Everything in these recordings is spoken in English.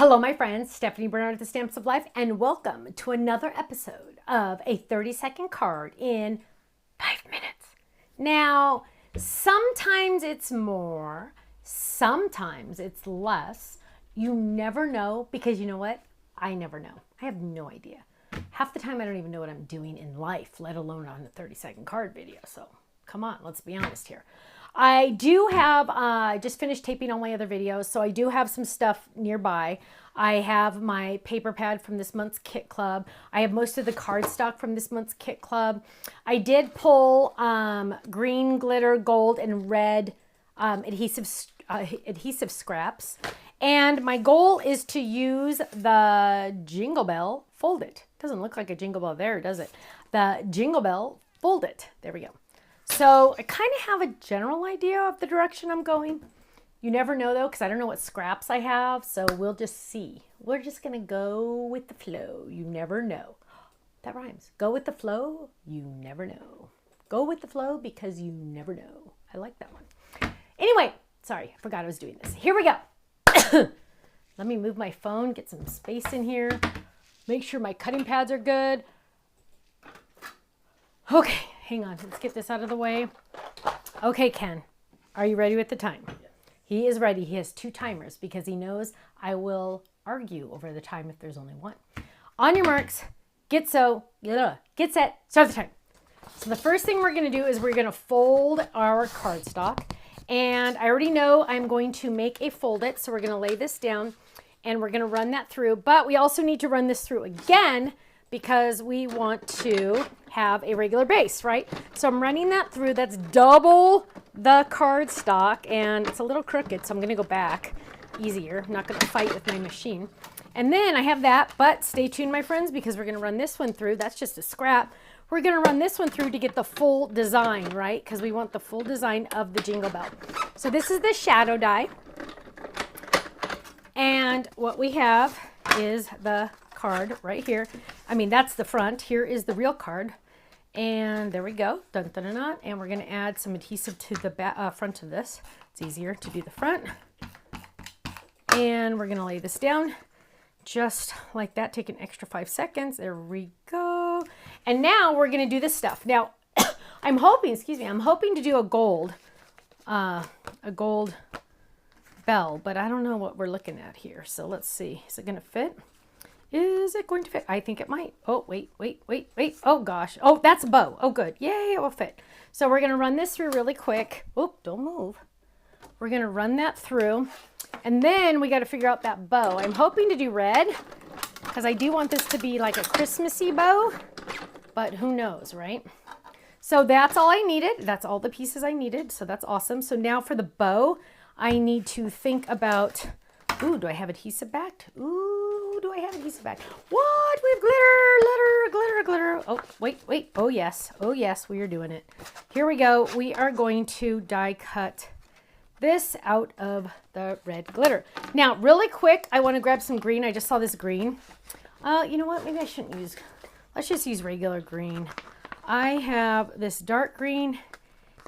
Hello, my friends. Stephanie Bernard at the Stamps of Life, and welcome to another episode of a 30-second card in 5 minutes. Now, sometimes it's more, sometimes it's less. You never know, because you know what? I never know. I have no idea. Half the time I don't even know what I'm doing in life, let alone on a 30-second card video. So come on, let's be honest here. I do have, just finished taping all my other videos, so I do have some stuff nearby. I have my paper pad from this month's Kit Club. I have most of the cardstock from this month's Kit Club. I did pull green glitter, gold, and red adhesive scraps. And my goal is to use the Jingle Bell Fold It. Doesn't look like a Jingle Bell there, does it? The Jingle Bell Fold It. There we go. So I kind of have a general idea of the direction I'm going. You never know though, because I don't know what scraps I have. So we'll just see. We're just going to go with the flow. You never know. That rhymes. Go with the flow. You never know. Go with the flow because you never know. I like that one. Anyway, sorry, I forgot I was doing this. Here we go. Let me move my phone, get some space in here. Make sure my cutting pads are good. Okay. Hang on, let's get this out of the way. Okay, Ken, are you ready with the time? Yeah. He is ready. He has 2 timers because he knows I will argue over the time if there's only one. On your marks, get set, start the time. So the first thing we're going to do is we're going to fold our cardstock. And I already know I'm going to make a fold it. So we're going to lay this down and we're going to run that through. But we also need to run this through again because we want to have a regular base, right? So I'm running that through. That's double the cardstock, and it's a little crooked, so I'm gonna go back easier. I'm not gonna fight with my machine. And then I have that, but stay tuned, my friends, because we're gonna run this one through. That's just a scrap. We're gonna run this one through to get the full design, right? Because we want the full design of the Jingle Bell. So this is the shadow die. And what we have is the card right here. I mean, that's the front. Here is the real card. And there we go. Dun, dun, dun, dun. And we're going to add some adhesive to the front of this. It's easier to do the front. And we're going to lay this down just like that. Take an extra 5 seconds. There we go. And now we're going to do this stuff. Now, I'm hoping to do a gold bell, but I don't know what we're looking at here. So let's see. Is it going to fit? Is it going to fit? I think it might. Oh, wait. Oh, gosh. Oh, that's a bow. Oh, good. Yay, it will fit. So we're going to run this through really quick. Oh, don't move. We're going to run that through. And then we got to figure out that bow. I'm hoping to do red because I do want this to be like a Christmassy bow, but who knows, right? So that's all I needed. That's all the pieces I needed. So that's awesome. So now for the bow, I need to think about, ooh, do I have adhesive backed? Ooh, do I have adhesive backed? What? We have glitter. Oh, wait. Oh, yes, we are doing it. Here we go. We are going to die cut this out of the red glitter. Now, really quick, I want to grab some green. I just saw this green. You know what? Maybe I shouldn't use, let's just use regular green. I have this dark green,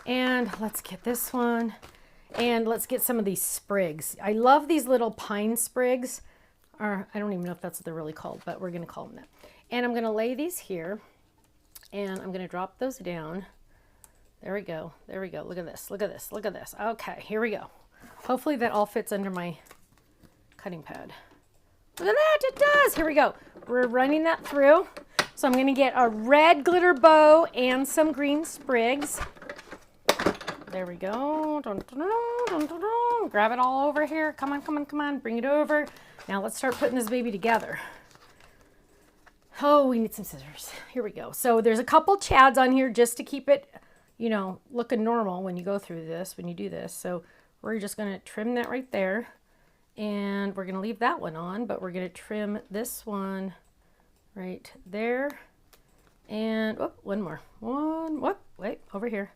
and let's get this one. And let's get some of these sprigs. I love these little pine sprigs. Or I don't even know if that's what they're really called, but we're going to call them that. And I'm going to lay these here. And I'm going to drop those down. There we go. Look at this. Okay, here we go. Hopefully that all fits under my cutting pad. Look at that, it does. Here we go. We're running that through. So I'm going to get a red glitter bow and some green sprigs. There we go. Dun, dun, dun, dun, dun, dun. Grab it all over here. Come on. Bring it over. Now let's start putting this baby together. Oh, we need some scissors. Here we go. So there's a couple chads on here just to keep it, you know, looking normal when you go through this, when you do this. So we're just going to trim that right there. And we're going to leave that one on, but we're going to trim this one right there. And whoop, one more. Wait, over here.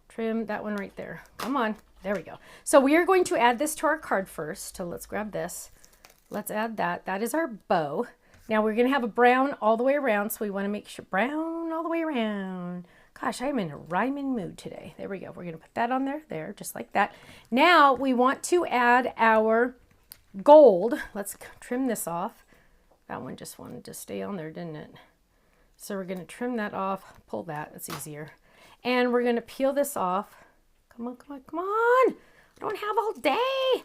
Trim that one right there. Come on. There we go. So we are going to add this to our card first. So let's grab this. Let's add that. That is our bow. Now we're going to have a brown all the way around. So we want to make sure brown all the way around. Gosh, I'm in a rhyming mood today. There we go. We're going to put that on there, just like that. Now we want to add our gold. Let's trim this off. That one just wanted to stay on there, didn't it? So we're going to trim that off, pull that, that's easier. And we're going to peel this off. Come on, come on, come on. I don't have all day.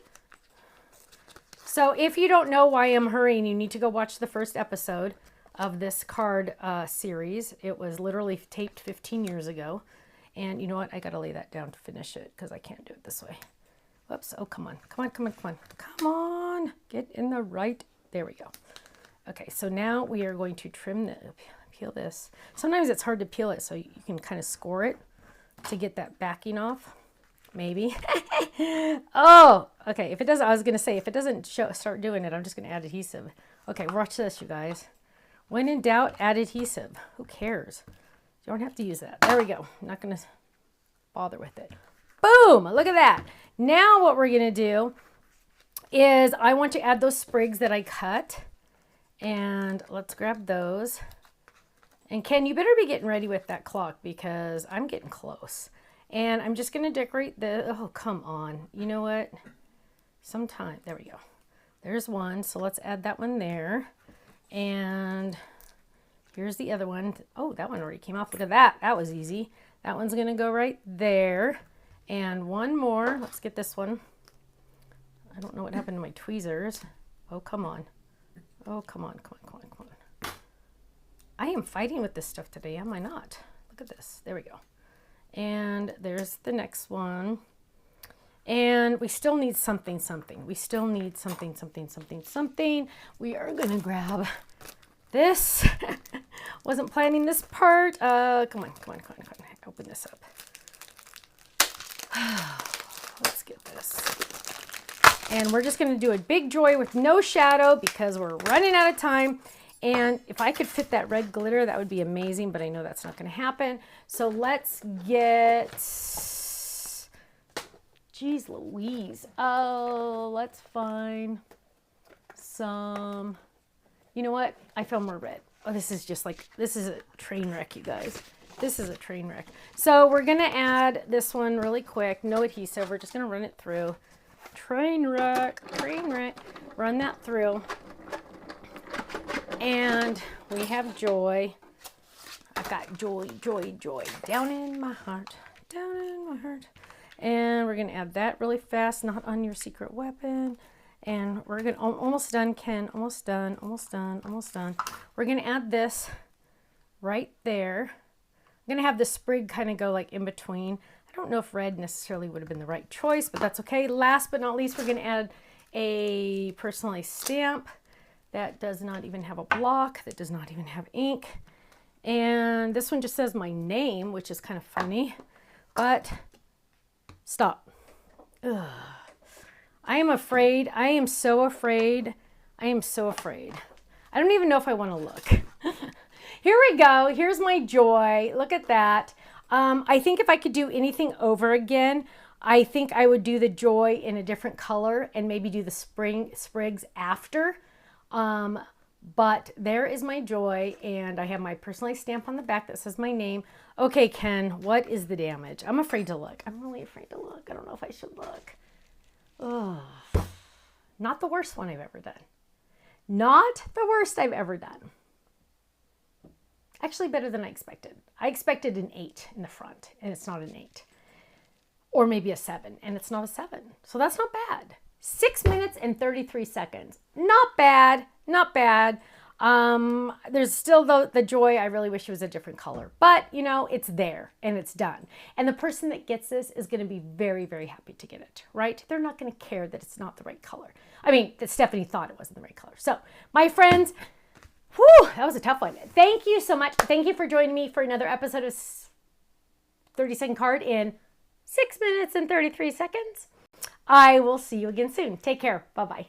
So if you don't know why I'm hurrying, you need to go watch the first episode of this card series. It was literally taped 15 years ago. And you know what? I got to lay that down to finish it because I can't do it this way. Whoops. Oh, come on. Come on, come on, come on. Come on. Get in the right. There we go. Okay, so now we are going to trim the, peel this. Sometimes it's hard to peel it, so you can kind of score it to get that backing off. Maybe. Oh, okay. If it doesn't, I was going to say, if it doesn't start doing it, I'm just going to add adhesive. Okay, watch this, you guys. When in doubt, add adhesive. Who cares? You don't have to use that. There we go. I'm not going to bother with it. Boom! Look at that. Now what we're going to do is I want to add those sprigs that I cut. And let's grab those. And Ken, you better be getting ready with that clock because I'm getting close. And I'm just going to decorate the, oh, come on. You know what? Sometime, there we go. There's one. So let's add that one there. And here's the other one. Oh, that one already came off. Look at that. That was easy. That one's going to go right there. And one more. Let's get this one. I don't know what happened to my tweezers. Oh, come on. Oh, come on, come on, come on, come on. I am fighting with this stuff today, am I not? Look at this. There we go. And there's the next one. And we still need something, something. We still need something, something, something, something. We are going to grab this. Wasn't planning this part. Come on, come on, come on, come on. Open this up. Let's get this. And we're just going to do a big joy with no shadow because we're running out of time. And if I could fit that red glitter, that would be amazing, but I know that's not going to happen. So let's get, geez Louise. Oh, let's find some, you know what? I found more red. Oh, this is just like, this is a train wreck, you guys. This is a train wreck. So we're going to add this one really quick. No adhesive. We're just going to run it through. Train wreck, train wreck. Run that through. And we have joy. I've got joy, joy, joy down in my heart, down in my heart. And we're going to add that really fast, not on your secret weapon. And we're going to, almost done, Ken, almost done, almost done, almost done. We're going to add this right there. I'm going to have the sprig kind of go like in between. I don't know if red necessarily would have been the right choice, but that's okay. Last but not least, we're going to add a personalized stamp. That does not even have a block. That does not even have ink. And this one just says my name, which is kind of funny. But stop. Ugh. I am afraid. I am so afraid. I am so afraid. I don't even know if I want to look. Here we go. Here's my joy. Look at that. I think if I could do anything over again, I think I would do the joy in a different color and maybe do the sprigs after. But there is my joy, and I have my personalized stamp on the back that says my name. Okay, Ken, what is the damage? I'm afraid to look. I'm really afraid to look. I don't know if I should look. Oh, not the worst one I've ever done. Not the worst I've ever done. Actually, better than I expected. I expected an 8 in the front, and it's not an 8. Or maybe a 7, and it's not a 7. So that's not bad. 6 minutes and 33 seconds. Not bad. Not bad. There's still the joy. I really wish it was a different color. But, you know, it's there, and it's done. And the person that gets this is going to be very, very happy to get it, right? They're not going to care that it's not the right color. I mean, that Stephanie thought it wasn't the right color. So, my friends, whew, that was a tough one. Thank you so much. Thank you for joining me for another episode of 30-second card in 6 minutes and 33 seconds. I will see you again soon. Take care. Bye-bye.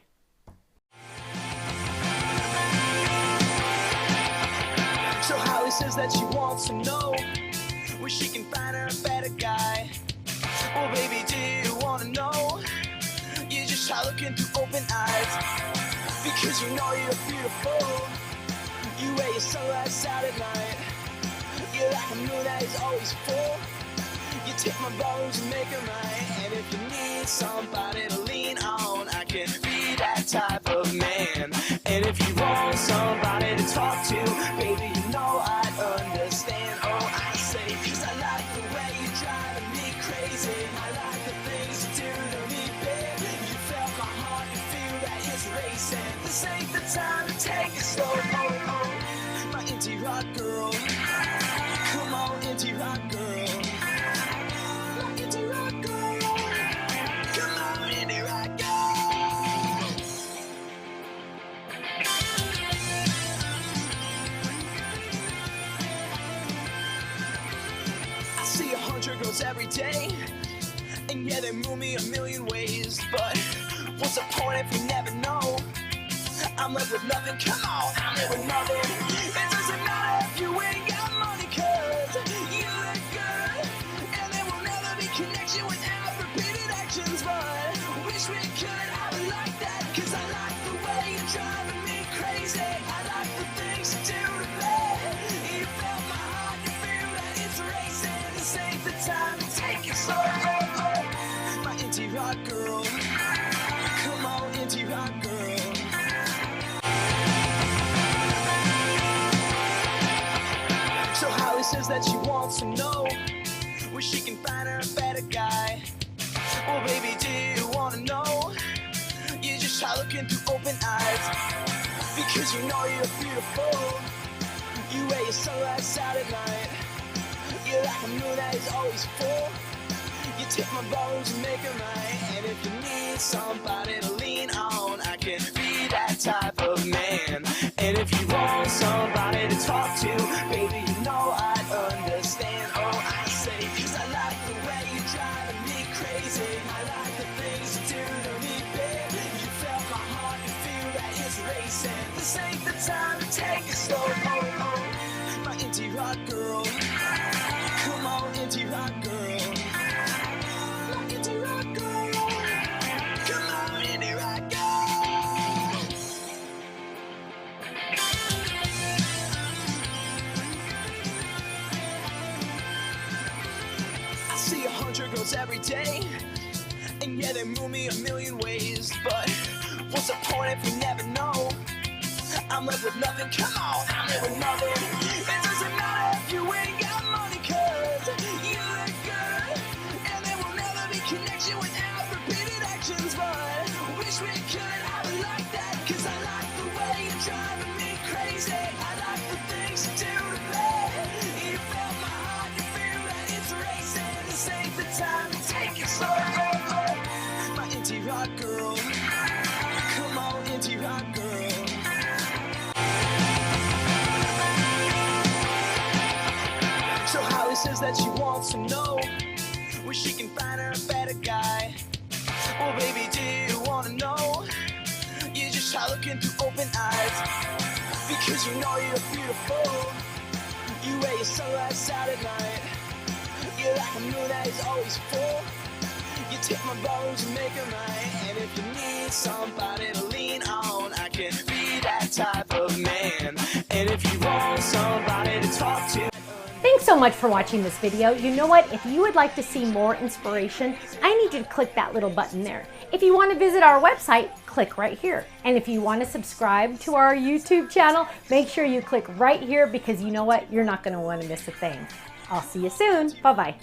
So Holly says that she wants to know where she can find her a better guy. Well, baby, do you want to know? You just try looking through open eyes, because you know you're beautiful. You wear your sunglasses out at night. You're like a moon that is always full. You take my bones and make them right. And if you need somebody to lean on, I can be that type of man. And if you want somebody to talk to, baby, you know I'd understand. Oh, I say, cause I like the way you're driving me crazy. I like the things you do to me, babe. You felt my heart, you feel that it's racing. This ain't the time to take it slow. My indie rock girl, come on, indie rock girl. My indie rock girl, come on, indie rock girl. I see 100 girls every day, and yeah, they move me a million ways. But what's the point if you never know? I'm left with nothing, come on, I'm left with nothing. It doesn't matter if you ain't got money, cause you look good. And there will never be connection without repeated actions. But wish we could have it like that, cause I like the way you're driving me crazy. I like the things you do to me. You felt my heart, you feel that it's racing. This ain't the time to take it slow. My indie rock girl, come on, indie rock girl. So Holly says that she wants to know where she can find her a better guy. Well, baby, do you want to know? You just try looking through open eyes, because you know you're beautiful. You wear your sunglasses out at night. You're like a moon that is always full. You take my bones and make them right. And if you need somebody to lean on, I can be that type of man. And if you want somebody to talk to, baby, you know I'd understand. Oh, I say, cause I like the way you're driving me crazy. I like the things you do to me, babe. You felt my heart, you feel that it's racing. This ain't the time to take it slow. My indie rock girl, come on, indie rock girl. See 100 girls every day, and yeah, they move me a million ways. But what's the point if you never know? I'm left with nothing, come on, I'm left with nothing. It doesn't matter if you ain't got money, cause you look good. And there will never be connection without repeated actions. But wish we could have it like that, cause I like the way you're driving me crazy. I like the things you do to me. You felt my heart, you feel that it's racing. This ain't the time to take it slow. My indie rock girl, come on, indie rock girl. So Holly says that she wants to know where she can find her a better guy. Well, baby, do you want to know? You just try looking through open eyes, because you know you're beautiful. You wear your sunglasses out at night. You're like a moon that is always full. You take my bones and make them right. And if you need somebody to lean on, I can be that type of man. And if you want somebody to talk to, Thanks so much for watching this video. You know what? If you would like to see more inspiration, I need you to click that little button there. If you want to visit our website, click right here. And if you want to subscribe to our YouTube channel, make sure you click right here, because you know what? You're not going to want to miss a thing. I'll see you soon. Bye-bye.